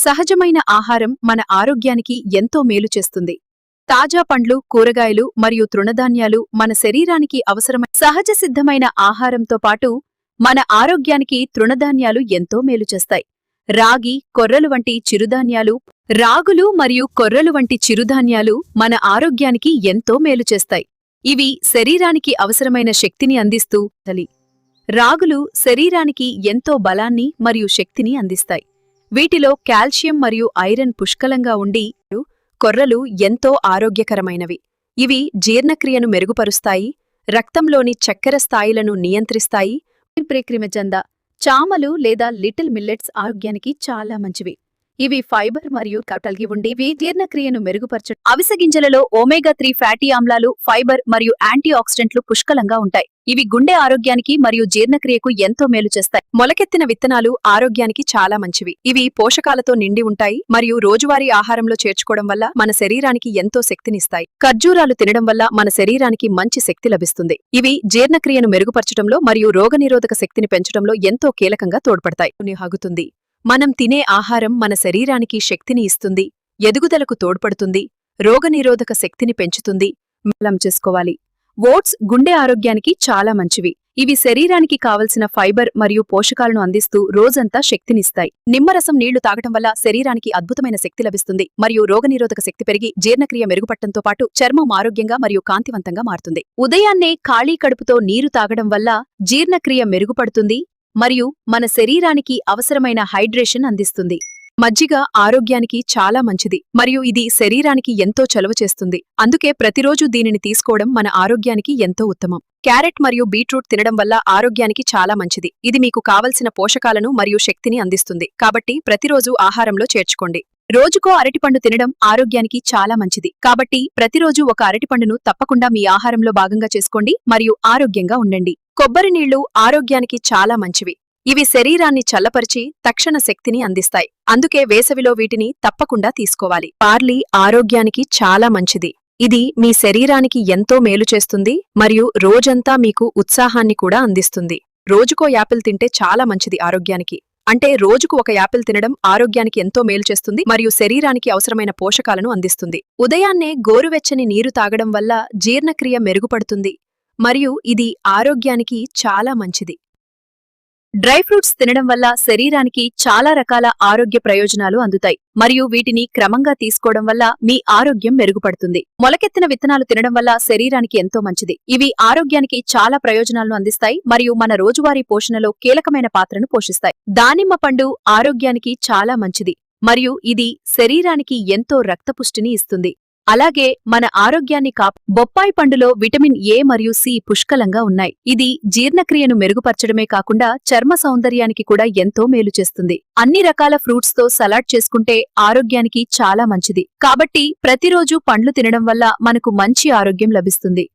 సహజమైన ఆహారం మన ఆరోగ్యానికి ఎంతో మేలు చేస్తుంది. తాజా పండ్లు, కూరగాయలు మరియు తృణధాన్యాలు మన శరీరానికి అవసరమైన సహజ సిద్ధమైన ఆహారంతో పాటు మన ఆరోగ్యానికి తృణధాన్యాలు ఎంతో మేలు చేస్తాయి. రాగి, కొర్రలు వంటి చిరుధాన్యాలు రాగులు మరియు కొర్రలు వంటి చిరుధాన్యాలు మన ఆరోగ్యానికి ఎంతో మేలు చేస్తాయి. ఇవి శరీరానికి అవసరమైన శక్తిని అందిస్తూ రాగులు శరీరానికి ఎంతో బలాన్ని మరియు శక్తిని అందిస్తాయి. వీటిలో కాల్షియం మరియు ఐరన్ పుష్కలంగా ఉండి కొర్రలు ఎంతో ఆరోగ్యకరమైనవి. ఇవి జీర్ణక్రియను మెరుగుపరుస్తాయి, రక్తంలోని చక్కెర స్థాయిలను నియంత్రిస్తాయి. ప్రేక్రిమజంద చామలు లేదా లిటిల్ మిల్లెట్స్ ఆరోగ్యానికి చాలా మంచివి. ఇవి ఫైబర్ మరియు కలిగి ఉండి జీర్ణక్రియను మెరుగుపరచడం. అవిసె గింజలలో ఒమేగా-3 ఫ్యాటీ ఆమ్లాలు, ఫైబర్ మరియు యాంటీ ఆక్సిడెంట్లు పుష్కలంగా ఉంటాయి. ఇవి గుండె ఆరోగ్యానికి మరియు జీర్ణక్రియకు ఎంతో మేలు చేస్తాయి. మొలకెత్తిన విత్తనాలు ఆరోగ్యానికి చాలా మంచివి. ఇవి పోషకాలతో నిండి ఉంటాయి మరియు రోజువారీ ఆహారంలో చేర్చుకోవడం వల్ల మన శరీరానికి ఎంతో శక్తినిస్తాయి. ఖర్జూరాలు తినడం వల్ల మన శరీరానికి మంచి శక్తి లభిస్తుంది. ఇవి జీర్ణక్రియను మెరుగుపరచడంలో మరియు రోగనిరోధక శక్తిని పెంచడంలో ఎంతో కీలకంగా తోడ్పడతాయి. మనం తినే ఆహారం మన శరీరానికి శక్తిని ఇస్తుంది, ఎదుగుదలకు తోడ్పడుతుంది, రోగనిరోధక శక్తిని పెంచుతుంది. చేసుకోవాలి. ఓట్స్ గుండె ఆరోగ్యానికి చాలా మంచివి. ఇవి శరీరానికి కావలసిన ఫైబర్ మరియు పోషకాలను అందిస్తూ రోజంతా శక్తినిస్తాయి. నిమ్మరసం నీళ్లు తాగటం వల్ల శరీరానికి అద్భుతమైన శక్తి లభిస్తుంది మరియు రోగనిరోధక శక్తి పెరిగి జీర్ణక్రియ మెరుగుపడటంతో పాటు చర్మం ఆరోగ్యంగా మరియు కాంతివంతంగా మారుతుంది. ఉదయాన్నే ఖాళీ కడుపుతో నీరు తాగడం వల్ల జీర్ణక్రియ మెరుగుపడుతుంది మరియు మన శరీరానికి అవసరమైన హైడ్రేషన్ అందిస్తుంది. మజ్జిగ ఆరోగ్యానికి చాలా మంచిది మరియు ఇది శరీరానికి ఎంతో చలువ చేస్తుంది. అందుకే ప్రతిరోజు దీనిని తీసుకోవడం మన ఆరోగ్యానికి ఎంతో ఉత్తమం. క్యారెట్ మరియు బీట్రూట్ తినడం వల్ల ఆరోగ్యానికి చాలా మంచిది. ఇది మీకు కావలసిన పోషకాలను మరియు శక్తిని అందిస్తుంది. కాబట్టి ప్రతిరోజు ఆహారంలో చేర్చుకోండి. రోజుకో అరటిపండు తినడం ఆరోగ్యానికి చాలా మంచిది. కాబట్టి ప్రతిరోజు ఒక అరటిపండును తప్పకుండా మీ ఆహారంలో భాగంగా చేసుకోండి మరియు ఆరోగ్యంగా ఉండండి. కొబ్బరి నీళ్లు ఆరోగ్యానికి చాలా మంచివి. ఇవి శరీరాన్ని చల్లపరిచి తక్షణ శక్తిని అందిస్తాయి. అందుకే వేసవిలో వీటిని తప్పకుండా తీసుకోవాలి. బార్లీ ఆరోగ్యానికి చాలా మంచిది. ఇది మీ శరీరానికి ఎంతో మేలు చేస్తుంది మరియు రోజంతా మీకు ఉత్సాహాన్ని కూడా అందిస్తుంది. రోజుకో యాపిల్ తింటే చాలా మంచిది ఆరోగ్యానికి. అంటే రోజుకు ఒక యాపిల్ తినడం ఆరోగ్యానికి ఎంతో మేలు చేస్తుంది మరియు శరీరానికి అవసరమైన పోషకాలను అందిస్తుంది. ఉదయాన్నే గోరువెచ్చని నీరు తాగడం వల్ల జీర్ణక్రియ మెరుగుపడుతుంది మరియు ఇది ఆరోగ్యానికి చాలా మంచిది. డ్రై ఫ్రూట్స్ తినడం వల్ల శరీరానికి చాలా రకాల ఆరోగ్య ప్రయోజనాలు అందుతాయి మరియు వీటిని క్రమంగా తీసుకోవడం వల్ల మీ ఆరోగ్యం మెరుగుపడుతుంది. మొలకెత్తిన విత్తనాలు తినడం వల్ల శరీరానికి ఎంతో మంచిది. ఇవి ఆరోగ్యానికి చాలా ప్రయోజనాలను అందిస్తాయి మరియు మన రోజువారీ పోషణలో కీలకమైన పాత్రను పోషిస్తాయి. దానిమ్మ పండు ఆరోగ్యానికి చాలా మంచిది మరియు ఇది శరీరానికి ఎంతో రక్తపుష్టిని ఇస్తుంది. అలాగే మన ఆరోగ్యాన్ని బొప్పాయి పండులో విటమిన్ ఏ మరియు సి పుష్కలంగా ఉన్నాయి. ఇది జీర్ణక్రియను మెరుగుపరచడమే కాకుండా చర్మ సౌందర్యానికి కూడా ఎంతో మేలు చేస్తుంది. అన్ని రకాల ఫ్రూట్స్ తో సలాడ్ చేసుకుంటే ఆరోగ్యానికి చాలా మంచిది. కాబట్టి ప్రతిరోజు పండ్లు తినడం వల్ల మనకు మంచి ఆరోగ్యం లభిస్తుంది.